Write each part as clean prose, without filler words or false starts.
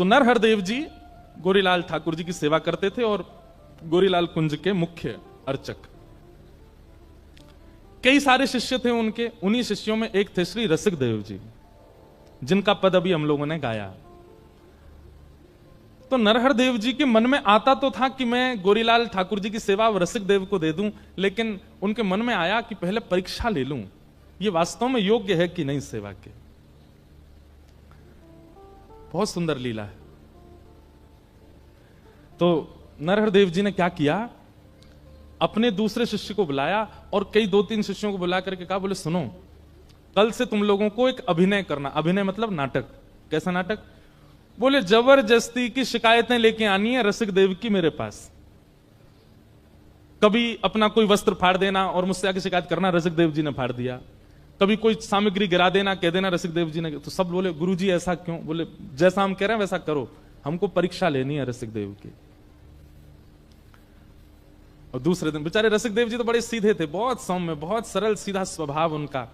तो नरहर देव जी गोरीलाल ठाकुर जी की सेवा करते थे और गोरीलाल कुंज के मुख्य अर्चक। कई सारे शिष्य थे उनके, उन्हीं शिष्यों में एक थे श्री रसिक देव जी, जिनका पद अभी हम लोगों ने गाया। तो नरहर देव जी के मन में आता तो था कि मैं गोरीलाल ठाकुर जी की सेवा रसिक देव को दे दूं, लेकिन उनके मन में आया कि पहले परीक्षा ले लूं, ये वास्तव में योग्य है कि नहीं सेवा के। बहुत सुंदर लीला है। तो नरहर देव जी ने क्या किया, अपने दूसरे शिष्य को बुलाया और कई 2-3 शिष्यों को बुला करके कहा, बोले सुनो, कल से तुम लोगों को एक अभिनय करना। अभिनय मतलब नाटक। कैसा नाटक? बोले जबरदस्ती की शिकायतें लेके आनी है रसिक देव की मेरे पास। कभी अपना कोई वस्त्र फाड़ देना और मुझसे आके शिकायत करना, रसिक देव जी ने फाड़ दिया। कभी कोई सामग्री गिरा देना, कह देना रसिक देव जी ने। तो सब बोले गुरुजी ऐसा क्यों? बोले जैसा हम कह रहे हैं वैसा करो, हमको परीक्षा लेनी है रसिक देव की। और दूसरे दिन बेचारे रसिक देव जी तो बड़े सीधे थे, बहुत सौम्य, बहुत सरल सीधा स्वभाव उनका।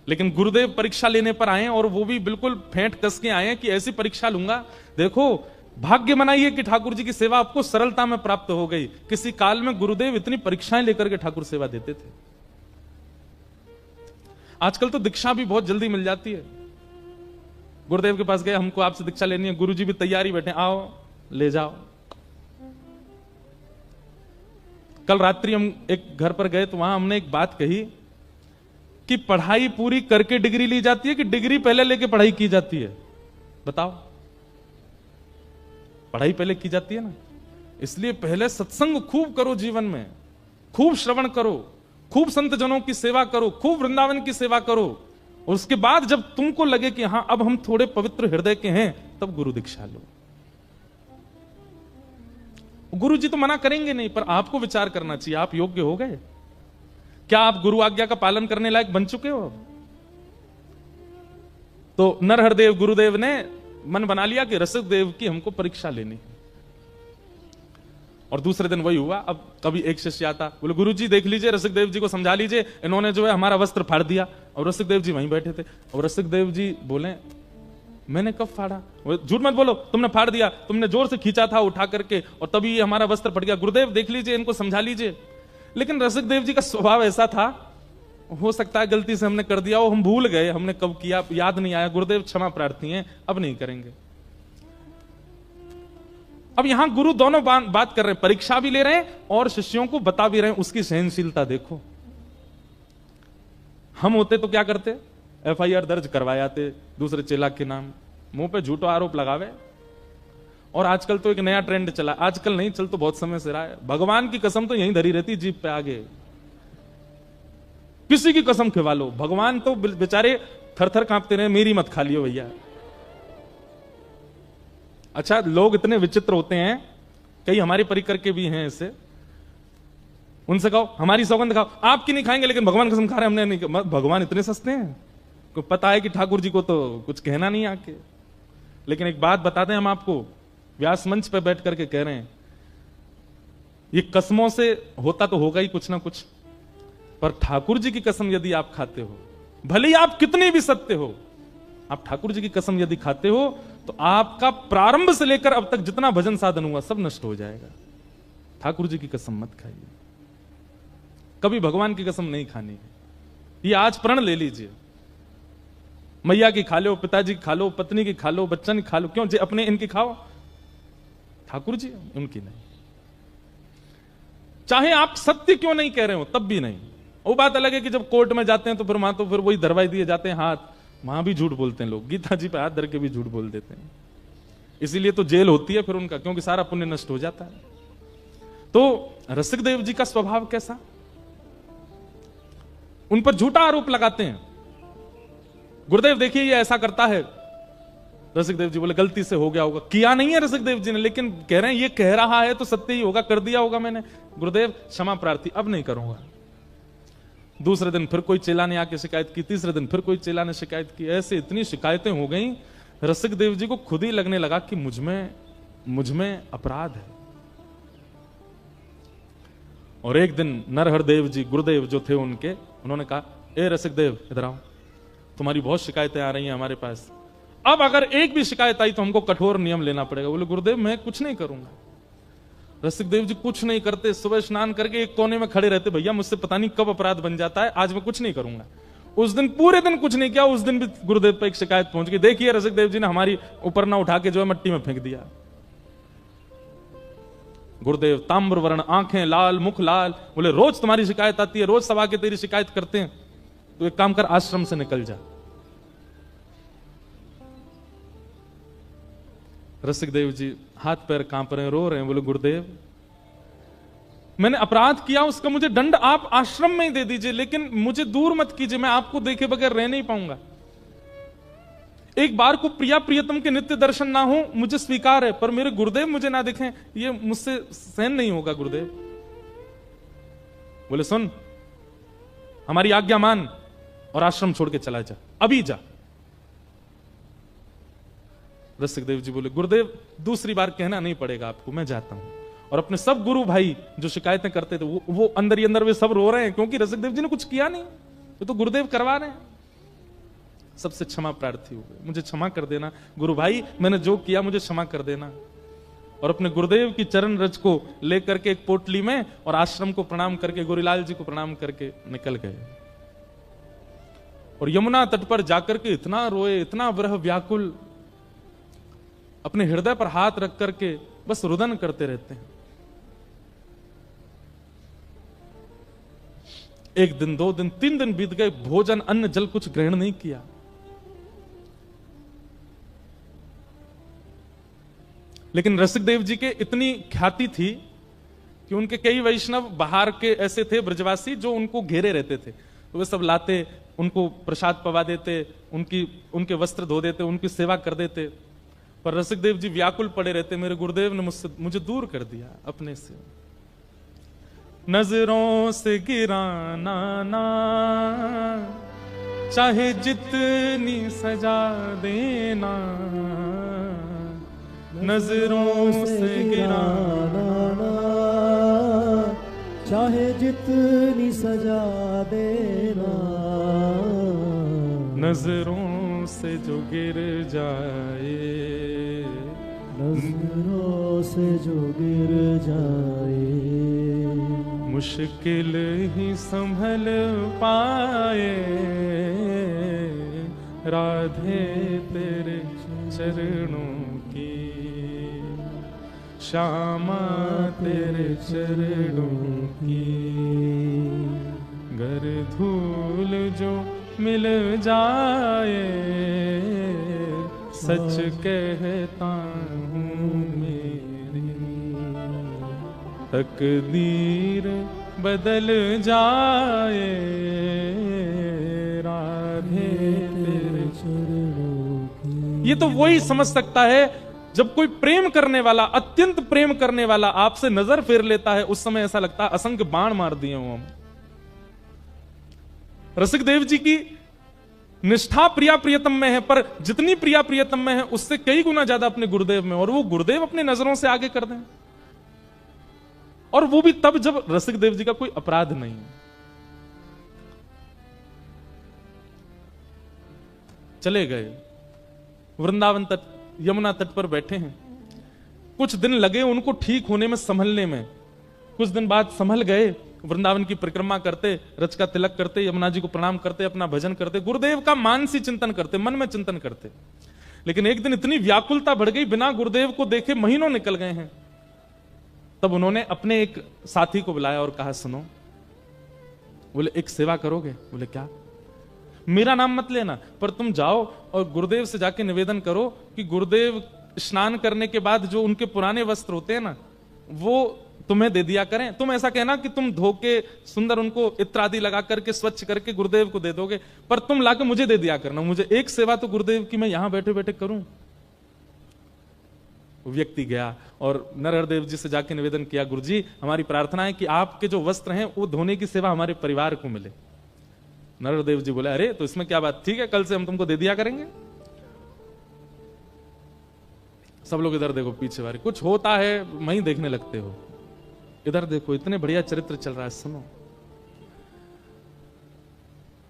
लेकिन गुरुदेव परीक्षा लेने पर आए और वो भी बिल्कुल फेंट कस के आए कि ऐसी परीक्षा लूंगा, देखो भाग्य बनाइए कि ठाकुर जी की सेवा आपको सरलता में प्राप्त हो गई। किसी काल में गुरुदेव इतनी परीक्षाएं लेकर के ठाकुर सेवा देते थे। आजकल तो दीक्षा भी बहुत जल्दी मिल जाती है। गुरुदेव के पास गए, हमको आपसे दीक्षा लेनी है, गुरुजी भी तैयारी बैठे, आओ ले जाओ। कल रात्रि हम एक घर पर गए तो वहां हमने एक बात कही कि पढ़ाई पूरी करके डिग्री ली जाती है कि डिग्री पहले लेके पढ़ाई की जाती है? बताओ। पढ़ाई पहले की जाती है ना। इसलिए पहले सत्संग खूब करो, जीवन में खूब श्रवण करो, खूब संत जनों की सेवा करो, खूब वृंदावन की सेवा करो, और उसके बाद जब तुमको लगे कि हां अब हम थोड़े पवित्र हृदय के हैं, तब गुरु दीक्षा लो। गुरु जी तो मना करेंगे नहीं, पर आपको विचार करना चाहिए, आप योग्य हो गए क्या? आप गुरु आज्ञा का पालन करने लायक बन चुके हो? तो नरहर देव गुरुदेव ने मन बना लिया कि रसिक देव की हमको परीक्षा लेनी है। और दूसरे दिन वही हुआ। अब कभी एक शिष्य आता, बोले गुरुजी देख लीजिए, रसिक देव जी को समझा लीजिए, इन्होंने जो है हमारा वस्त्र फाड़ दिया। और रसिक देव जी वहीं बैठे थे। और रसिक देव जी बोले मैंने कब फाड़ा? झूठ मत बोलो, तुमने फाड़ दिया, तुमने जोर से खींचा था उठा करके और तभी हमारा वस्त्र फट गया। गुरुदेव देख लीजिए, इनको समझा लीजिए। लेकिन रसिक देव जी का स्वभाव ऐसा था, हो सकता है गलती से हमने कर दिया हो, हम भूल गए, हमने कब किया याद नहीं आया, गुरुदेव क्षमा प्रार्थी हैं, अब नहीं करेंगे। अब यहां गुरु दोनों बात कर रहे हैं, परीक्षा भी ले रहे हैं और शिष्यों को बता भी रहे हैं। उसकी सहनशीलता देखो। हम होते तो क्या करते? FIR दर्ज करवायाते दूसरे चेला के नाम, मुंह पे झूठा आरोप लगावे। और आजकल तो एक नया ट्रेंड चला, आजकल नहीं, चल तो बहुत समय से रहा है, भगवान की कसम तो यहीं धरी रहती जीप पे आगे, किसी की कसम खिवा लो, भगवान तो बेचारे थर-थर कांपते रहे, मेरी मत खा लियो भैया। अच्छा, लोग इतने विचित्र होते हैं, कई हमारे परिकर के भी हैं ऐसे, उनसे कहो हमारी सौगंध खाओ, आपकी नहीं खाएंगे लेकिन भगवान कसम खा रहे हमने नहीं। भगवान इतने सस्ते हैं, को पता है कि ठाकुर जी को तो कुछ कहना नहीं आके। लेकिन एक बात बताते हैं हम आपको, व्यास मंच पर बैठ करके कह रहे हैं, ये कसमों से होता तो होगा ही कुछ ना कुछ, पर ठाकुर जी की कसम यदि आप खाते हो, भले ही आप कितने भी सत्य हो, आप ठाकुर जी की कसम यदि खाते हो तो आपका प्रारंभ से लेकर अब तक जितना भजन साधन हुआ सब नष्ट हो जाएगा। ठाकुर जी की कसम मत खाइए, कभी भगवान की कसम नहीं खानी है। ये आज प्रण ले लीजिए, मैया की खा लो, पिताजी की खा लो, पत्नी की खा लो, बच्चन की खा लो, क्यों? जे अपने इनकी खाओ, ठाकुर जी उनकी नहीं। चाहे आप सत्य क्यों नहीं कह रहे हो तब भी नहीं। वो बात अलग है कि जब कोर्ट में जाते हैं तो फिर वहां तो फिर वही दरवाई दिए जाते हैं हाथ, वहां भी झूठ बोलते हैं लोग, गीता जी पे हाथ धर के भी झूठ बोल देते हैं। इसीलिए तो जेल होती है फिर उनका, क्योंकि सारा पुण्य नष्ट हो जाता है। तो रसिक देव जी का स्वभाव कैसा? उन पर झूठा आरोप लगाते हैं। गुरुदेव देखिए ये ऐसा करता है। रसिक देव जी बोले गलती से हो गया होगा, किया नहीं है रसिक देव जी ने, लेकिन कह रहे हैं ये कह रहा है तो सत्य ही होगा, कर दिया होगा मैंने। गुरुदेव क्षमा प्रार्थी, अब नहीं करूंगा। दूसरे दिन फिर कोई चेला ने आके शिकायत की, तीसरे दिन फिर कोई चेला ने शिकायत की, ऐसे इतनी शिकायतें हो गई, रसिक देव जी को खुद ही लगने लगा कि मुझ में अपराध है। और एक दिन नरहर देव जी गुरुदेव जो थे उनके, उन्होंने कहा ए रसिक देव इधर आओ, तुम्हारी बहुत शिकायतें आ रही हैं हमारे पास, अब अगर एक भी शिकायत आई तो हमको कठोर नियम लेना पड़ेगा। बोले गुरुदेव मैं कुछ नहीं करूंगा। रसिक देव जी कुछ नहीं करते, सुबह स्नान करके एक कोने में खड़े रहते, भैया मुझसे पता नहीं कब अपराध बन जाता है, आज मैं कुछ नहीं करूंगा। उस दिन पूरे दिन कुछ नहीं किया, उस दिन भी गुरुदेव पर एक शिकायत पहुंच गई, देखिए रसिक देव जी ने हमारी ऊपर ना उठा के जो है मिट्टी में फेंक दिया। गुरुदेव ताम्र वर्ण, आंखें लाल, मुख लाल, बोले रोज तुम्हारी शिकायत आती है, रोज सब आके तेरी शिकायत करते हैं, तो एक काम कर आश्रम से निकल जा। रसिक देव जी हाथ पैर कांप रहे हैं, रो रहे हैं, बोले गुरुदेव मैंने अपराध किया, उसका मुझे दंड आप आश्रम में ही दे दीजिए, लेकिन मुझे दूर मत कीजिए, मैं आपको देखे बगैर रह नहीं पाऊंगा। एक बार को प्रिया प्रियतम के नित्य दर्शन ना हो मुझे स्वीकार है, पर मेरे गुरुदेव मुझे ना दिखें ये मुझसे सहन नहीं होगा गुरुदेव। बोले सुन, हमारी आज्ञा मान और आश्रम छोड़ के चला जा, अभी जा। रसिक देव जी बोले गुरुदेव दूसरी बार कहना नहीं पड़ेगा आपको, मैं जाता हूं। और अपने सब गुरु भाई जो शिकायतें करते थे वो अंदर ही अंदर वे सब रो रहे हैं, क्योंकि रसिक देव जी ने कुछ किया नहीं, वो तो गुरुदेव करवा रहे हैं। सबसे क्षमा प्रार्थी हो गए, मुझे क्षमा कर देना गुरु भाई, मैंने जो किया मुझे क्षमा कर देना। और अपने गुरुदेव की चरण रज को लेकर के एक पोटली में और आश्रम को प्रणाम करके, गुरुलाल जी को प्रणाम करके निकल गए। और यमुना तट पर जाकर के इतना रोए, इतना विरह व्याकुल, अपने हृदय पर हाथ रख करके बस रुदन करते रहते हैं। एक दिन, 2 दिन, 3 दिन बीत गए, भोजन अन्न जल कुछ ग्रहण नहीं किया। लेकिन रसिक देव जी के इतनी ख्याति थी कि उनके कई वैष्णव बाहर के ऐसे थे ब्रजवासी जो उनको घेरे रहते थे, तो वे सब लाते, उनको प्रसाद पवा देते, उनके वस्त्र धो देते, उनकी सेवा कर देते। पर रसिक देव जी व्याकुल पड़े रहते, मेरे गुरुदेव ने मुझे दूर कर दिया अपने से। नजरों से गिराना ना, चाहे जितनी सजा देना, नजरों से गिराना ना, चाहे जितनी सजा देना, नजरों से जो गिर जाए, नजरों से जो गिर जाए, मुश्किल ही संभल पाए, राधे तेरे चरणों की, श्यामा तेरे चरणों की, गर धूल जो मिल जाए, सच कहता हूँ मेरी तकदीर बदल जाए, राधे तेरे चरणों की। ये तो वही समझ सकता है जब कोई प्रेम करने वाला, अत्यंत प्रेम करने वाला आपसे नजर फेर लेता है, उस समय ऐसा लगता है असंख्य बाण मार दिए हो हम। रसिक देव जी की निष्ठा प्रिया प्रियतम में है, पर जितनी प्रिया प्रियतम में है उससे कई गुना ज्यादा अपने गुरुदेव में, और वो गुरुदेव अपने नजरों से आगे कर दें, और वो भी तब जब रसिक देव जी का कोई अपराध नहीं। चले गए वृंदावन तट, यमुना तट पर बैठे हैं। कुछ दिन लगे उनको ठीक होने में, संभलने में। कुछ दिन बाद संभल गए, वृंदावन की परिक्रमा करते, रच का तिलक करते, यमुना जी को प्रणाम करते, अपना भजन करते, गुरुदेव का मानसी चिंतन करते, मन में चिंतन करते। लेकिन एक दिन इतनी व्याकुलता बढ़ गई, बिना गुरुदेव को देखे महीनों निकल गए हैं। तब उन्होंने अपने एक साथी को बुलाया और कहा सुनो, बोले एक सेवा करोगे? बोले क्या? मेरा नाम मत लेना, पर तुम जाओ और गुरुदेव से जाके निवेदन करो कि गुरुदेव स्नान करने के बाद जो उनके पुराने वस्त्र होते हैं ना, वो तुम्हें दे दिया करें। तुम ऐसा कहना कि तुम धो के सुंदर उनको इत्र आदि लगा करके स्वच्छ करके गुरुदेव को दे दोगे, पर तुम लाके मुझे दे दिया करना। मुझे एक सेवा तो गुरुदेव की मैं यहां बैठे बैठे करूं। व्यक्ति गया और नरहरदेव जी से जाके निवेदन किया, गुरुजी हमारी प्रार्थना है कि आपके जो वस्त्र हैं वो धोने की सेवा हमारे परिवार को मिले। नरहरदेव जी बोले अरे तो इसमें क्या बात, ठीक है कल से हम तुमको दे दिया करेंगे। सब लोग इधर देखो, पीछे वाले कुछ होता है वहीं देखने लगते हो, इधर देखो, इतने बढ़िया चरित्र चल रहा है, सुनो।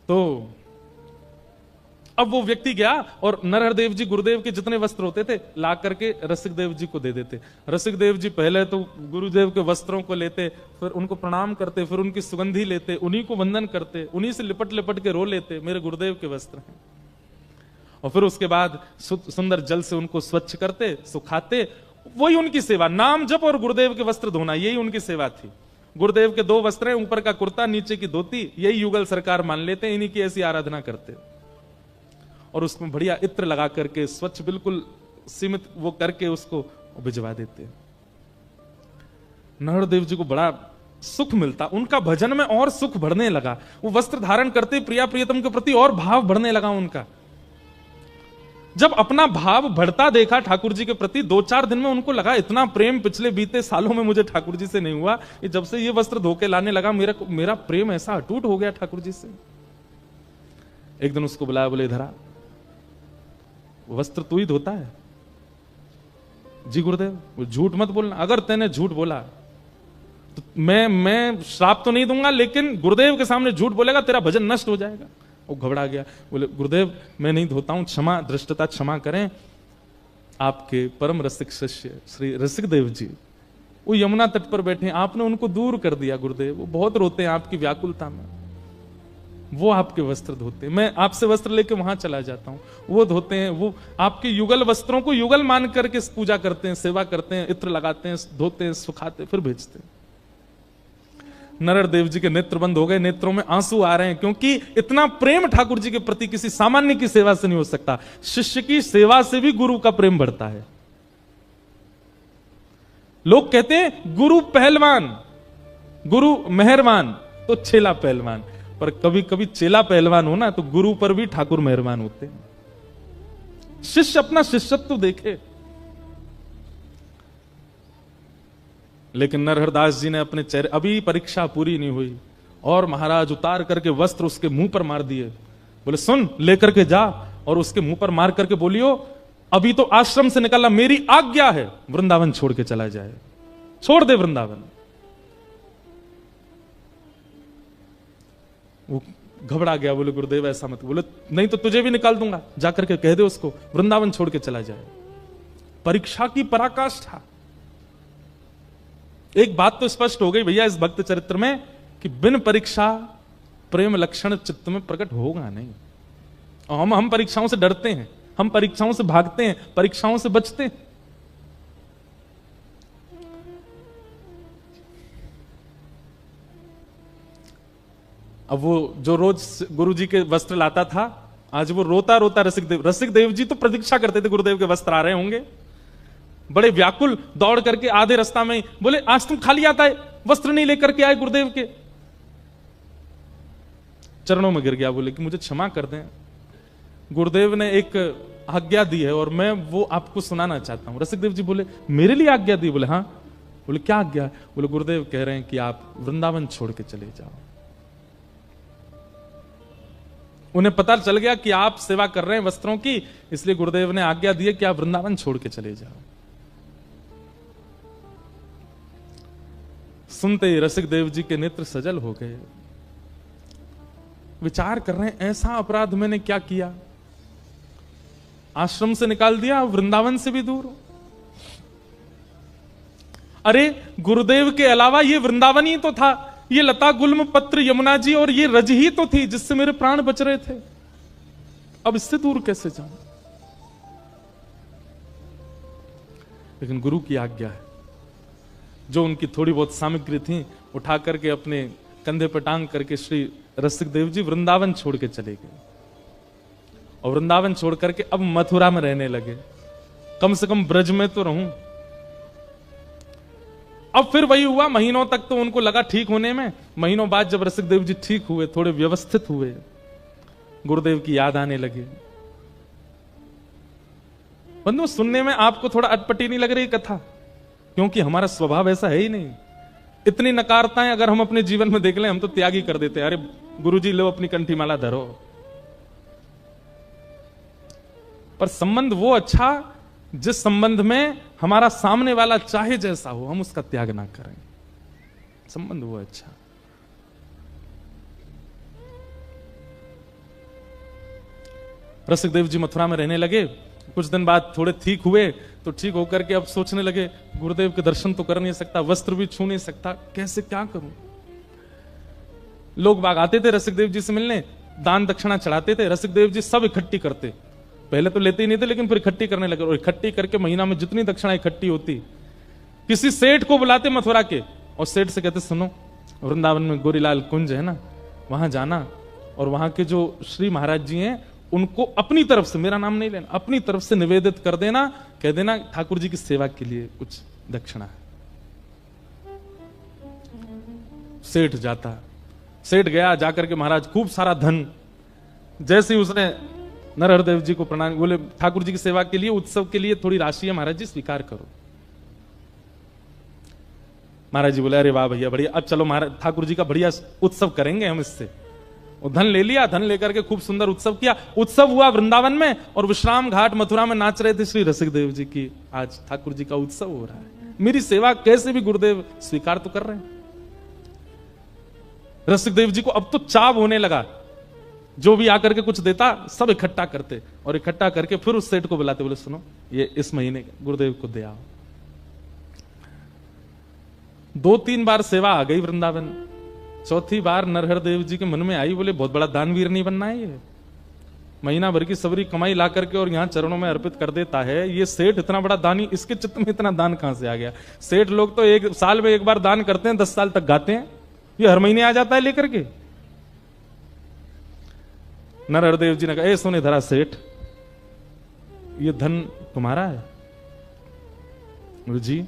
तो अब वो व्यक्ति गया और नरहर देव जी गुरुदेव के जितने वस्त्र होते थे ला करके रसिक देव जी को दे देते। रसिक देव जी पहले तो गुरुदेव के वस्त्रों को लेते, फिर उनको प्रणाम करते, फिर उनकी सुगंधी लेते, उन्हीं को वंदन करते, उन्हीं से लिपट लिपट के रो लेते, मेरे गुरुदेव के वस्त्र हैं। और फिर उसके बाद सुंदर जल से उनको स्वच्छ करते, सुखाते, वही उनकी सेवा, नाम जप और गुरुदेव के वस्त्र धोना, यही उनकी सेवा थी। गुरुदेव के 2 वस्त्र हैं, ऊपर का कुर्ता, नीचे की धोती, यही युगल सरकार मान लेते हैं, इन्हीं की ऐसी आराधना करते। और उसमें बढ़िया इत्र लगा करके स्वच्छ बिल्कुल सीमित वो करके उसको भिजवा देते। नरहर देव जी को बड़ा सुख मिलता, उनका भजन में और सुख बढ़ने लगा। वो वस्त्र धारण करते प्रिया प्रियतम के प्रति और भाव बढ़ने लगा उनका। जब अपना भाव बढ़ता देखा ठाकुर जी के प्रति, 2-4 दिन में उनको लगा इतना प्रेम पिछले बीते सालों में मुझे ठाकुर जी से नहीं हुआ, ये जब से ये वस्त्र धोके लाने लगा मेरा प्रेम ऐसा अटूट हो गया ठाकुर जी से। एक दिन उसको बुलाया, बोले इधर आ, वस्त्र तू ही धोता है? जी गुरुदेव। झूठ मत बोलना, अगर तैने झूठ बोला तो मैं श्राप तो नहीं दूंगा, लेकिन गुरुदेव के सामने झूठ बोलेगा तेरा भजन नष्ट हो जाएगा। वो घबरा गया, बोले गुरुदेव मैं नहीं धोता हूं, क्षमा, दृष्टता क्षमा करें। आपके परम रसिक शिष्य श्री रसिक देव जी वो यमुना तट पर बैठे, आपने उनको दूर कर दिया गुरुदेव, वो बहुत रोते हैं आपकी व्याकुलता में, वो आपके वस्त्र धोते हैं, मैं आपसे वस्त्र लेके वहां चला जाता हूं, वो धोते हैं, वो आपके युगल वस्त्रों को युगल मान करके पूजा करते हैं, सेवा करते हैं, इत्र लगाते हैं, धोते हैं, सुखाते, फिर भेजते हैं। नरहर देव जी के नेत्र बंद हो गए, नेत्रों में आंसू आ रहे हैं, क्योंकि इतना प्रेम ठाकुर जी के प्रति किसी सामान्य की सेवा से नहीं हो सकता। शिष्य की सेवा से भी गुरु का प्रेम बढ़ता है। लोग कहते हैं गुरु पहलवान, गुरु मेहरबान तो चेला पहलवान, पर कभी कभी चेला पहलवान हो ना तो गुरु पर भी ठाकुर मेहरबान होते हैं। शिष्य अपना शिष्यत्व देखे। लेकिन नरहरदास जी ने अपने चेहरे, अभी परीक्षा पूरी नहीं हुई और महाराज उतार करके वस्त्र उसके मुंह पर मार दिए। बोले सुन, लेकर के जा और उसके मुंह पर मार करके बोलियो अभी तो आश्रम से निकलना मेरी आज्ञा है, वृंदावन छोड़ के चला जाए, छोड़ दे वृंदावन। वो घबरा गया, बोले गुरुदेव ऐसा मत। बोले नहीं तो तुझे भी निकाल दूंगा, जाकर के कह दे उसको वृंदावन छोड़ के चला जाए। परीक्षा की पराकाष्ठा। एक बात तो स्पष्ट हो गई भैया इस भक्त चरित्र में कि बिन परीक्षा प्रेम लक्षण चित्त में प्रकट होगा नहीं। और हम परीक्षाओं से डरते हैं, हम परीक्षाओं से भागते हैं, परीक्षाओं से बचते हैं। अब वो जो रोज गुरु जी के वस्त्र लाता था, आज वो रोता रोता रसिक देव जी तो प्रतीक्षा करते थे गुरुदेव के वस्त्र आ रहे होंगे, बड़े व्याकुल दौड़ करके आधे रास्ता में बोले आज तुम खाली आता है, वस्त्र नहीं लेकर के आए गुरुदेव के। चरणों में गिर गया, बोले कि मुझे क्षमा कर दें, गुरुदेव ने एक आज्ञा दी है और मैं वो आपको सुनाना चाहता हूं। रसिक देव जी बोले मेरे लिए आज्ञा दी? बोले हाँ। बोले क्या आज्ञा? बोले गुरुदेव कह रहे हैं कि आप वृंदावन छोड़ के चले जाओ। उन्हें पता चल गया कि आप सेवा कर रहे हैं वस्त्रों की, इसलिए गुरुदेव ने आज्ञा दी है कि आप वृंदावन छोड़ के चले जाओ। सुनते ही रसिक देव जी के नेत्र सजल हो गए। विचार कर रहे हैं ऐसा अपराध मैंने क्या किया, आश्रम से निकाल दिया, वृंदावन से भी दूर। अरे गुरुदेव के अलावा ये वृंदावन ही तो था, ये लता गुल्म पत्र यमुना जी और ये रज ही तो थी जिससे मेरे प्राण बच रहे थे, अब इससे दूर कैसे जाऊं? लेकिन गुरु की आज्ञा है। जो उनकी थोड़ी बहुत सामग्री थी उठा करके अपने कंधे पर टांग करके श्री रसिक देव जी वृंदावन छोड़ के चले गए। और वृंदावन छोड़ करके अब मथुरा में रहने लगे, कम से कम ब्रज में तो रहूं। अब फिर वही हुआ, महीनों तक तो उनको लगा ठीक होने में, महीनों बाद जब रसिक देव जी ठीक हुए, थोड़े व्यवस्थित हुए, गुरुदेव की याद आने लगे। बंधु सुनने में आपको थोड़ा अटपटी नहीं लग रही कथा? क्योंकि हमारा स्वभाव ऐसा है ही नहीं। इतनी नकारताएं अगर हम अपने जीवन में देख लें, हम तो त्याग ही कर देते हैं। अरे गुरुजी लो अपनी कंठी माला धरो। पर संबंध वो अच्छा जिस संबंध में हमारा सामने वाला चाहे जैसा हो, हम उसका त्याग ना करें, संबंध वो अच्छा। रसिकदेव जी मथुरा में रहने लगे। कुछ दिन बाद थोड़े ठीक हुए, तो ठीक होकर के अब सोचने लगे गुरुदेव के दर्शन तो कर नहीं सकता, वस्त्र भी छू नहीं सकता, कैसे क्या करूं। लोग बाग आते थे रसिकदेव जी से मिलने, दान दक्षिणा चढ़ाते थे, रसिकदेव जी सब इकट्ठी करते। पहले तो लेते ही नहीं थे, लेकिन फिर इकट्ठी करने लगे, और इकट्ठी करके महीना में जितनी दक्षिणा इकट्ठी होती, किसी सेठ को बुलाते मथुरा के, और सेठ से कहते सुनो, वृंदावन में गोरीलाल कुंज है ना, वहां जाना, और वहां के जो श्री महाराज जी हैं उनको अपनी तरफ से, मेरा नाम नहीं लेना, अपनी तरफ से निवेदित कर देना, कह देना ठाकुर जी की सेवा के लिए कुछ दक्षिणा है। सेठ जाता, सेठ गया, जाकर के महाराज खूब सारा धन, जैसे ही उसने नरहरदेव जी को प्रणाम, बोले ठाकुर जी की सेवा के लिए, उत्सव के लिए थोड़ी राशि है महाराज जी, स्वीकार करो। महाराज जी बोले अरे वाह भैया बढ़िया, अब चलो महाराज ठाकुर जी का बढ़िया उत्सव करेंगे हम इससे। वो धन ले लिया, धन लेकर के खूब सुंदर उत्सव किया। उत्सव हुआ वृंदावन में, और विश्राम घाट मथुरा में नाच रहे थे श्री रसिकदेव जी की आज ठाकुर जी का उत्सव हो रहा है, मेरी सेवा कैसे भी गुरुदेव स्वीकार तो कर रहे हैं। रसिकदेव जी को अब तो चाव होने लगा, जो भी आकर के कुछ देता सब इकट्ठा करते, और इकट्ठा करके फिर उस सेठ को बुलाते, बोले सुनो ये इस महीने गुरुदेव को दे आओ। 2-3 बार सेवा आ गई वृंदावन, चौथी बार नरहरदेव जी के मन में आई, बोले बहुत बड़ा दानवीर नहीं बनना है ये, महीना भर की सबरी कमाई ला करके और यहां चरणों में अर्पित कर देता है, ये सेठ इतना बड़ा दानी, इसके चित्त में इतना दान कहां से आ गया। सेठ लोग तो 1 साल में 1 बार दान करते हैं, 10 साल तक गाते हैं, ये हर महीने आ जाता है लेकर के। नरहरदेव जी ने कहा ए सोने धरा सेठ, ये धन तुम्हारा है? बोले जी।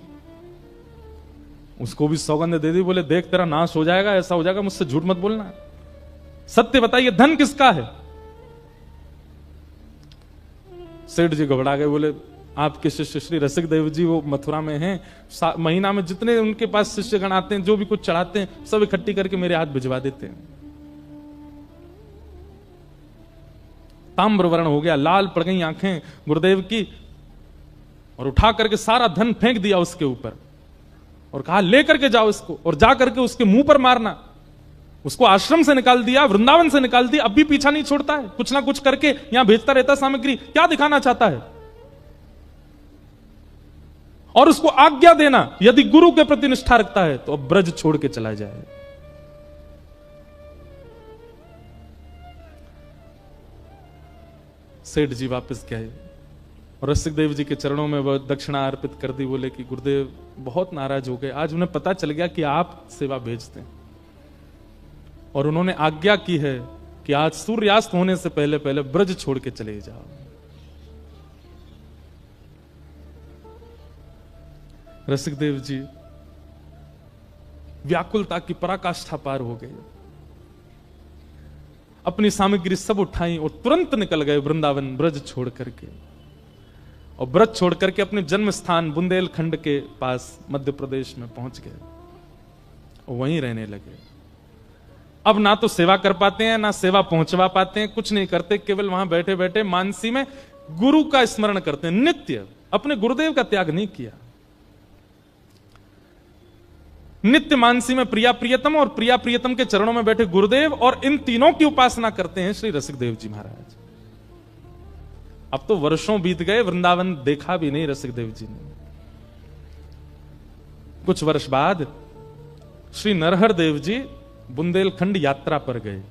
उसको भी सौगंध दे दी, बोले देख तेरा नाश हो जाएगा, ऐसा हो जाएगा, मुझसे झूठ मत बोलना, सत्य बताइए धन किसका है। सेठ जी घबरा गए, बोले आपके शिष्य श्री रसिकदेव जी वो मथुरा में हैं, महीना में जितने उनके पास शिष्यगण आते हैं, जो भी कुछ चढ़ाते हैं, सब इकट्ठी करके मेरे हाथ भिजवा देते हैं। ताम्र वर्ण हो गया, लाल पड़ गई आंखें गुरुदेव की, और उठा करके सारा धन फेंक दिया उसके ऊपर, और कहा लेकर के जाओ इसको, और जा करके उसके मुंह पर मारना। उसको आश्रम से निकाल दिया, वृंदावन से निकाल दिया, अब भी पीछा नहीं छोड़ता है, कुछ ना कुछ करके यहां भेजता रहता सामग्री, क्या दिखाना चाहता है। और उसको आज्ञा देना, यदि गुरु के प्रति निष्ठा रखता है तो अब ब्रज छोड़ के चला जाए। सेठ जी वापस गए और रसिकदेव जी के चरणों में वह दक्षिणा अर्पित कर दी। बोले कि गुरुदेव बहुत नाराज हो गए, आज उन्हें पता चल गया कि आप सेवा भेजते हैं, और उन्होंने आज्ञा की है कि आज सूर्यास्त होने से पहले पहले ब्रज छोड़ के चले जाओ। रसिकदेव जी व्याकुलता की पराकाष्ठा पार हो गए, अपनी सामग्री सब उठाई और तुरंत निकल गए वृंदावन ब्रज छोड़ करके, और ब्रज छोड़ करके अपने जन्म स्थान बुंदेलखंड के पास मध्य प्रदेश में पहुंच गए और वहीं रहने लगे। अब ना तो सेवा कर पाते हैं, ना सेवा पहुंचवा पाते हैं, कुछ नहीं करते, केवल वहां बैठे बैठे मानसी में गुरु का स्मरण करते हैं नित्य। अपने गुरुदेव का त्याग नहीं किया, नित्य मानसी में प्रिया प्रियतम और प्रिया प्रियतम के चरणों में बैठे गुरुदेव, और इन तीनों की उपासना करते हैं श्री रसिकदेव जी महाराज। अब तो वर्षों बीत गए, वृंदावन देखा भी नहीं रसिकदेव जी ने। कुछ वर्ष बाद श्री नरहर देव जी बुंदेलखंड यात्रा पर गए,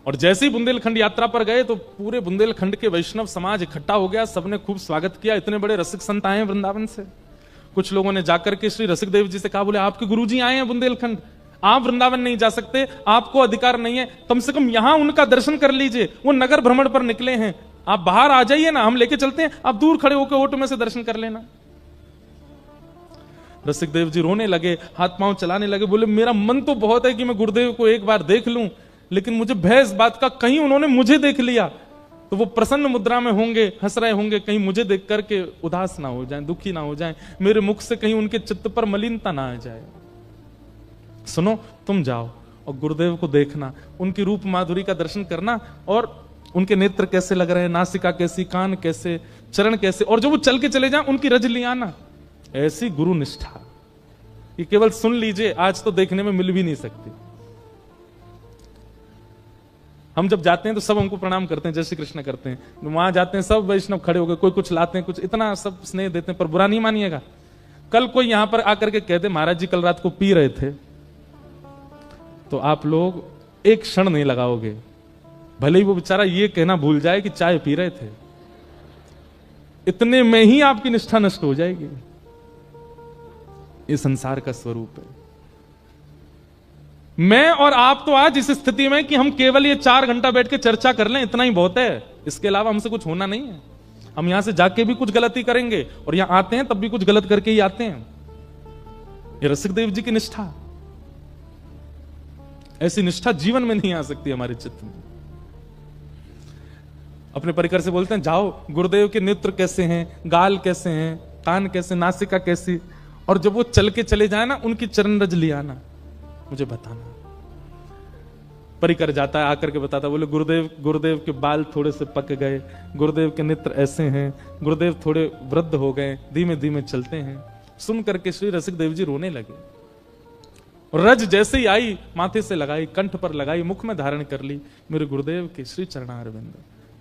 और जैसे ही बुंदेलखंड यात्रा पर गए तो पूरे बुंदेलखंड के वैष्णव समाज इकट्ठा हो गया, सबने खूब स्वागत किया। इतने बड़े रसिक संत आए हैं वृंदावन से। कुछ लोगों ने जाकर के श्री रसिकदेव जी से कहा, बोले आपके गुरुजी आए हैं बुंदेलखंड, आप वृंदावन नहीं जा सकते, आपको अधिकार नहीं है, कम से कम यहां उनका दर्शन कर लीजिए, वो नगर भ्रमण पर निकले हैं, आप बाहर आ जाइए ना, हम लेके चलते हैं, आप दूर खड़े होकर ओटो में से दर्शन कर लेना। रसिकदेव जी रोने लगे, हाथ पांव चलाने लगे, बोले मेरा मन तो बहुत है कि मैं गुरुदेव को एक बार देख लूं, लेकिन मुझे भय इस बात का, कहीं उन्होंने मुझे देख लिया तो वो प्रसन्न मुद्रा में होंगे, हंस रहे होंगे, कहीं मुझे देख करके उदास ना हो जाए, दुखी ना हो जाए, मेरे मुख से कहीं उनके चित्त पर मलिनता ना आ जाए। सुनो, तुम जाओ और गुरुदेव को देखना, उनकी रूप माधुरी का दर्शन करना, और उनके नेत्र कैसे लग रहे हैं, नासिका कैसी, कान कैसे, चरण कैसे, और जो वो चल के चले जाएं उनकी रज ले आना। ऐसी गुरु निष्ठा ये केवल सुन लीजिए, आज तो देखने में मिल भी नहीं सकती। हम जब जाते हैं तो सब हमको प्रणाम करते हैं, जय श्री कृष्ण करते हैं। वहां जाते हैं सब वैष्णव खड़े हो गए, कोई कुछ लाते हैं, कुछ इतना सब स्नेह देते हैं, पर बुरा नहीं मानिएगा। कल कोई यहां पर आकर के कहते महाराज जी कल रात को पी रहे थे, तो आप लोग एक क्षण नहीं लगाओगे, भले ही वो बेचारा ये कहना भूल जाए कि चाय पी रहे थे, इतने में ही आपकी निष्ठा नष्ट हो जाएगी। ये संसार का स्वरूप है। मैं और आप तो आज इस स्थिति में कि हम केवल ये 4 घंटा बैठ के चर्चा कर लें, इतना ही बहुत है। इसके अलावा हमसे कुछ होना नहीं है। हम यहां से जाके भी कुछ गलती करेंगे और यहां आते हैं तब भी कुछ गलत करके ही आते हैं। ये रसिकदेव जी की निष्ठा, ऐसी निष्ठा जीवन में नहीं आ सकती हमारे चित्त में। अपने परिकर से बोलते हैं जाओ गुरुदेव के नेत्र कैसे हैं, गाल कैसे हैं, कान कैसे, नासिका कैसी, और जब वो चल के चले जाए ना, उनकी चरण रज लिया ना, मुझे बताना। परिकर जाता है, आकर के बताता, बोले गुरुदेव के बाल थोड़े से पक गए, गुरुदेव के नेत्र ऐसे हैं, गुरुदेव थोड़े वृद्ध हो गए, धीमे धीमे चलते हैं। सुन करके श्री रसिकदेव जी रोने लगे। रज जैसे ही आई, माथे से लगाई, कंठ पर लगाई, मुख में धारण कर ली, मेरे गुरुदेव के श्री चरणारविंद।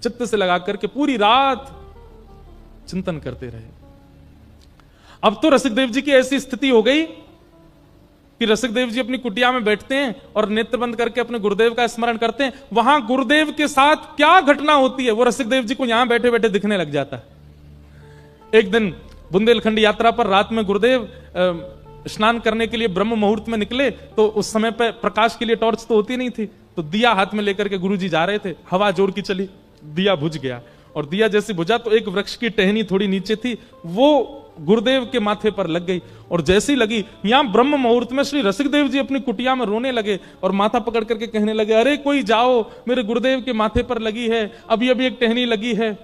चित्त से लगा करके पूरी रात चिंतन करते रहे। अब तो रसिकदेव जी की ऐसी स्थिति हो गई कि रसिकदेव जी अपनी कुटिया में बैठते हैं और नेत्र बंद करके अपने गुरुदेव का स्मरण करते हैं। वहां गुरुदेव के साथ क्या घटना होती है वो रसिकदेव जी को यहां बैठे बैठे दिखने लग जाता है। एक दिन बुंदेलखंड यात्रा पर रात में गुरुदेव स्नान करने के लिए ब्रह्म मुहूर्त में निकले, तो उस समय पे प्रकाश के लिए टॉर्च तो होती नहीं थी, तो दिया हाथ में लेकर के गुरुजी जा रहे थे। हवा जोर की चली, दिया बुझ गया, और दिया जैसे बुझा तो एक वृक्ष की टहनी थोड़ी नीचे थी, वो गुरुदेव के माथे पर लग गई। और जैसी लगी, यहां ब्रह्म मुहूर्त में श्री रसिकदेव जी अपनी कुटिया में रोने लगे और माथा पकड़ करके कहने लगे, अरे कोई जाओ, मेरे गुरुदेव के माथे पर लगी है, अभी अभी एक टहनी लगी है।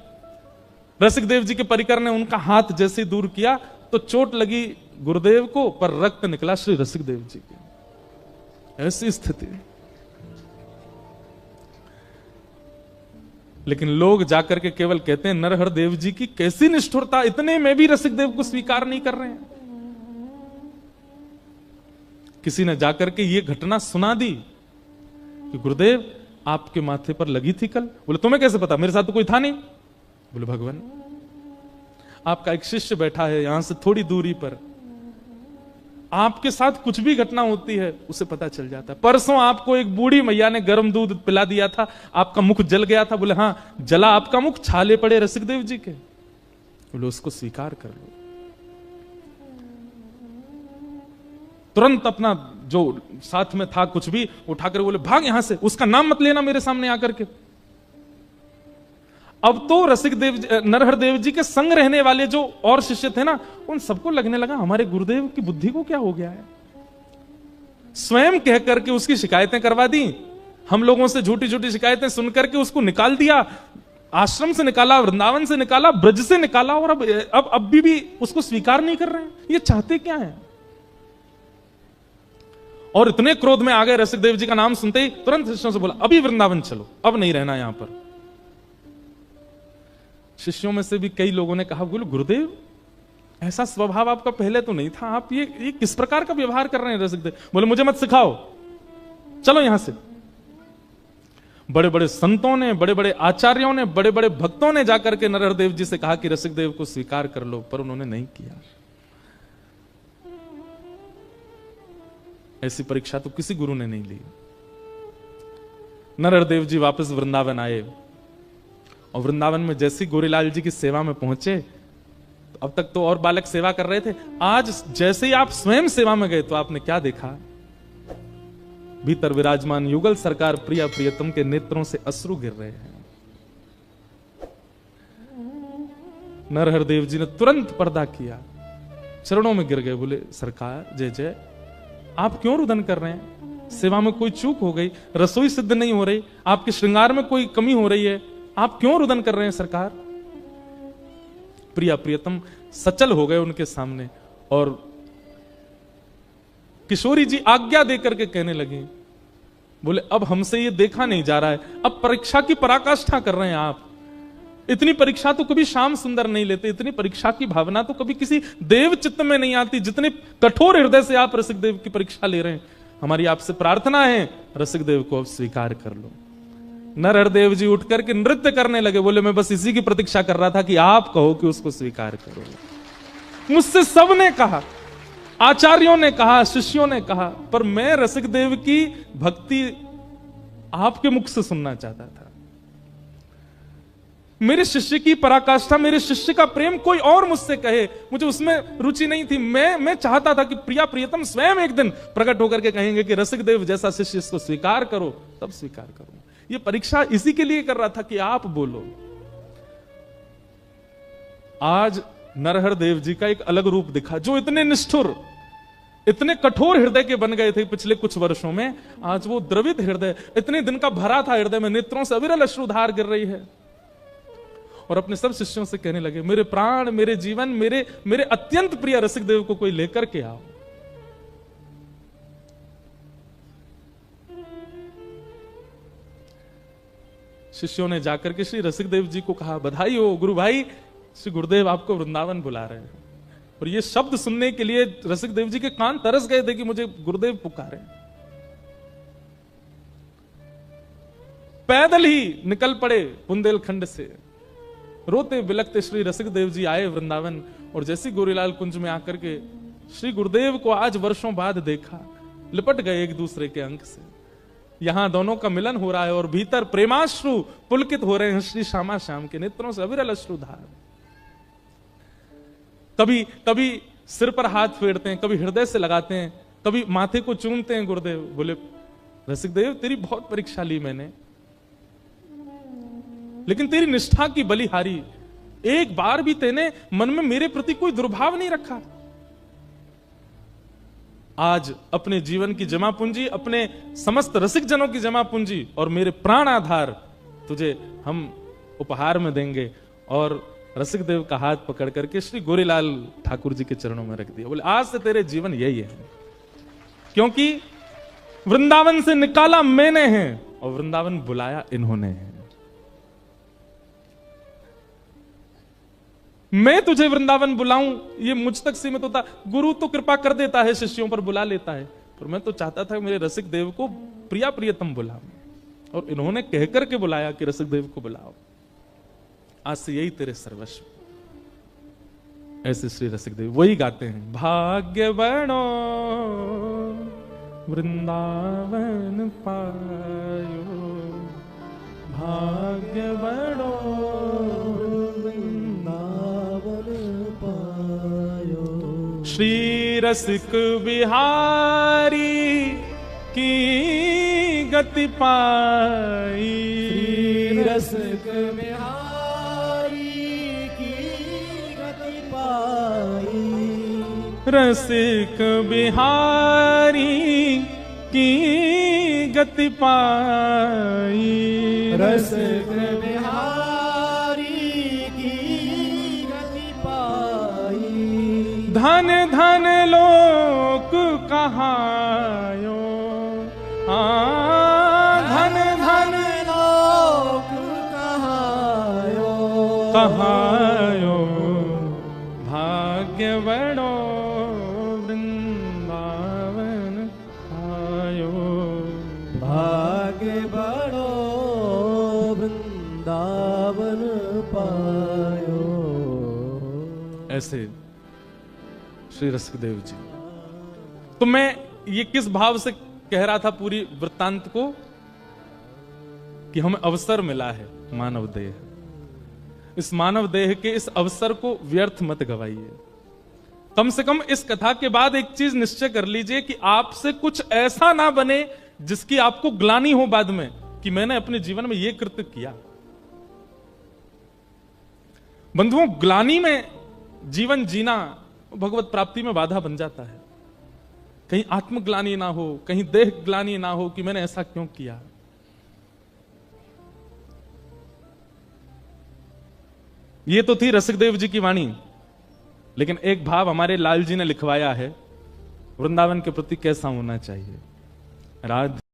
रसिकदेव जी के परिकर ने उनका हाथ जैसे दूर किया तो चोट लगी गुरुदेव को, पर रक्त निकला श्री रसिकदेव जी के। ऐसी स्थिति। लेकिन लोग जाकर के केवल कहते हैं नरहर देव जी की कैसी निष्ठुरता, इतने में भी रसिकदेव को स्वीकार नहीं कर रहे हैं। किसी ने जाकर के ये घटना सुना दी कि गुरुदेव आपके माथे पर लगी थी कल। बोले तुम्हें कैसे पता, मेरे साथ तो कोई था नहीं। बोले भगवान, आपका एक शिष्य बैठा है यहां से थोड़ी दूरी पर, आपके साथ कुछ भी घटना होती है उसे पता चल जाता है। परसों आपको एक बूढ़ी मैया ने गर्म दूध पिला दिया था, आपका मुख जल गया था। बोले हाँ, जला आपका मुख, छाले पड़े रसिकदेव जी के। बोले उसको स्वीकार कर लो। तुरंत अपना जो साथ में था कुछ भी उठाकर बोले भाग यहां से, उसका नाम मत लेना मेरे सामने आकर के। अब तो रसिकदेव नरहर देव जी के संग रहने वाले जो और शिष्य थे ना, उन सबको लगने लगा हमारे गुरुदेव की बुद्धि को क्या हो गया है। स्वयं कह करके उसकी शिकायतें करवा दी, हम लोगों से झूठी झूठी शिकायतें सुन करके उसको निकाल दिया, आश्रम से निकाला, वृंदावन से निकाला, ब्रज से निकाला, और अब भी उसको स्वीकार नहीं कर रहे हैं। ये चाहते क्या है। और इतने क्रोध में आ गए, रसिकदेव जी का नाम सुनते ही तुरंत शिष्यों से बोला अभी वृंदावन चलो, अब नहीं रहना यहां पर। शिष्यों में से भी कई लोगों ने कहा बोलो गुरुदेव ऐसा स्वभाव आपका पहले तो नहीं था, आप ये किस प्रकार का व्यवहार कर रहे हैं रसिकदेव। बोले मुझे मत सिखाओ, चलो यहां से। बड़े बड़े संतों ने, बड़े बड़े आचार्यों ने, बड़े बड़े भक्तों ने जाकर के नरहर देव जी से कहा कि रसिकदेव को स्वीकार कर लो, पर उन्होंने नहीं किया। ऐसी परीक्षा तो किसी गुरु ने नहीं ली। नरहर देव जी वापस वृंदावन आए और वृंदावन में जैसी गोरीलाल जी की सेवा में पहुंचे, तो अब तक तो और बालक सेवा कर रहे थे, आज जैसे ही आप स्वयं सेवा में गए तो आपने क्या देखा, भीतर विराजमान युगल सरकार प्रिया प्रियतम के नेत्रों से अश्रु गिर रहे हैं। नरहर देव जी ने तुरंत पर्दा किया, चरणों में गिर गए, बोले सरकार जय जय, आप क्यों रुदन कर रहे हैं, सेवा में कोई चूक हो गई, रसोई सिद्ध नहीं हो रही, आपके श्रृंगार में कोई कमी हो रही है, आप क्यों रुदन कर रहे हैं सरकार। प्रिया प्रियतम सचल हो गए उनके सामने और किशोरी जी आज्ञा देकर के कहने लगी, बोले अब हमसे ये देखा नहीं जा रहा है, अब परीक्षा की पराकाष्ठा कर रहे हैं आप। इतनी परीक्षा तो कभी श्याम सुंदर नहीं लेते, इतनी परीक्षा की भावना तो कभी किसी देव चित्त में नहीं आती, जितने कठोर हृदय से आप रसिकदेव की परीक्षा ले रहे हैं। हमारी आपसे प्रार्थना है रसिकदेव को अब स्वीकार कर लो। नरहरदेव जी उठ करके नृत्य करने लगे, बोले मैं बस इसी की प्रतीक्षा कर रहा था कि आप कहो कि उसको स्वीकार करो। मुझसे सबने कहा, आचार्यों ने कहा, शिष्यों ने कहा, पर मैं रसिकदेव की भक्ति आपके मुख से सुनना चाहता था। मेरे शिष्य की पराकाष्ठा, मेरे शिष्य का प्रेम कोई और मुझसे कहे, मुझे उसमें रुचि नहीं थी। मैं चाहता था कि प्रिया प्रियतम स्वयं एक दिन प्रकट होकर के कहेंगे कि रसिकदेव जैसा शिष्य इसको स्वीकार करो, तब स्वीकार करो। ये परीक्षा इसी के लिए कर रहा था कि आप बोलो। आज नरहरदेव जी का एक अलग रूप दिखा, जो इतने निष्ठुर, इतने कठोर हृदय के बन गए थे पिछले कुछ वर्षों में, आज वो द्रवित हृदय, इतने दिन का भरा था हृदय में, नेत्रों से अविरल अश्रुधार गिर रही है, और अपने सब शिष्यों से कहने लगे, मेरे प्राण, मेरे जीवन, मेरे अत्यंत प्रिय रसिकदेव को कोई लेकर के आओ। शिष्यों ने जाकर के श्री रसिकदेव जी को कहा, बधाई हो गुरु भाई, श्री गुरुदेव आपको वृंदावन बुला रहे हैं। और ये शब्द सुनने के लिए रसिकदेव जी के कान तरस गए थे कि मुझे गुरुदेव पुकारे। पैदल ही निकल पड़े बुंदेलखंड से, रोते बिलखते श्री रसिकदेव जी आए वृंदावन। और जैसी गोरीलाल कुंज में आकर के श्री गुरुदेव को आज वर्षों बाद देखा, लिपट गए एक दूसरे के अंक से। यहां दोनों का मिलन हो रहा है और भीतर प्रेमाश्रु पुलकित हो रहे हैं श्री श्यामा श्याम के नेत्रों से अविरल अश्रुधार। कभी कभी सिर पर हाथ फेरते हैं, कभी हृदय से लगाते हैं, कभी माथे को चूमते हैं। गुरुदेव बोले, रसिकदेव तेरी बहुत परीक्षा ली मैंने, लेकिन तेरी निष्ठा की बलिहारी, एक बार भी तेने मन में मेरे प्रति कोई दुर्भाव नहीं रखा। आज अपने जीवन की जमा पूंजी, अपने समस्त रसिक जनों की जमा पूंजी और मेरे प्राण आधार तुझे हम उपहार में देंगे। और रसिकदेव का हाथ पकड़ करके श्री गोरीलाल ठाकुर जी के चरणों में रख दिया। बोले, आज से तेरे जीवन यही है, क्योंकि वृंदावन से निकाला मैंने है और वृंदावन बुलाया इन्होंने है। मैं तुझे वृंदावन बुलाऊं ये मुझ तक सीमित होता। गुरु तो कृपा कर देता है, शिष्यों पर बुला लेता है, पर मैं तो चाहता था मेरे रसिक देव को प्रिया प्रियतम बुलाऊं, और इन्होंने कहकर के बुलाया कि रसिक देव को बुलाओ, आज से यही तेरे सर्वस्व। ऐसे श्री रसिक देव वही गाते हैं, भाग्य बनो वृंदावन पायो, भाग्य बनो श्री रसिक बिहारी की गति पाई, श्री रसिक बिहारी की गति पाई, रसिक बिहारी की गति पाई, रसिक बिहारी की गति पाई, धन धन लोक कहायो, धन धन लोक कहायो, कहायो, भाग्य बड़ो वृंदावन आयो, भाग्य बड़ो वृंदावन पायो। ऐसे श्री रसिकदेव जी। तो मैं ये किस भाव से कह रहा था पूरी वृत्तांत को, कि हमें अवसर मिला है मानव देह, इस मानव देह के इस अवसर को व्यर्थ मत गवाइए। कम से कम इस कथा के बाद एक चीज निश्चय कर लीजिए कि आपसे कुछ ऐसा ना बने जिसकी आपको ग्लानि हो बाद में कि मैंने अपने जीवन में यह कृत्य किया। बंधुओं, ग्लानि में जीवन जीना भगवत प्राप्ति में बाधा बन जाता है। कहीं आत्मग्लानि ना हो, कहीं देह ग्लानि ना हो कि मैंने ऐसा क्यों किया। ये तो थी रसिकदेव जी की वाणी, लेकिन एक भाव हमारे लाल जी ने लिखवाया है, वृंदावन के प्रति कैसा होना चाहिए। राधे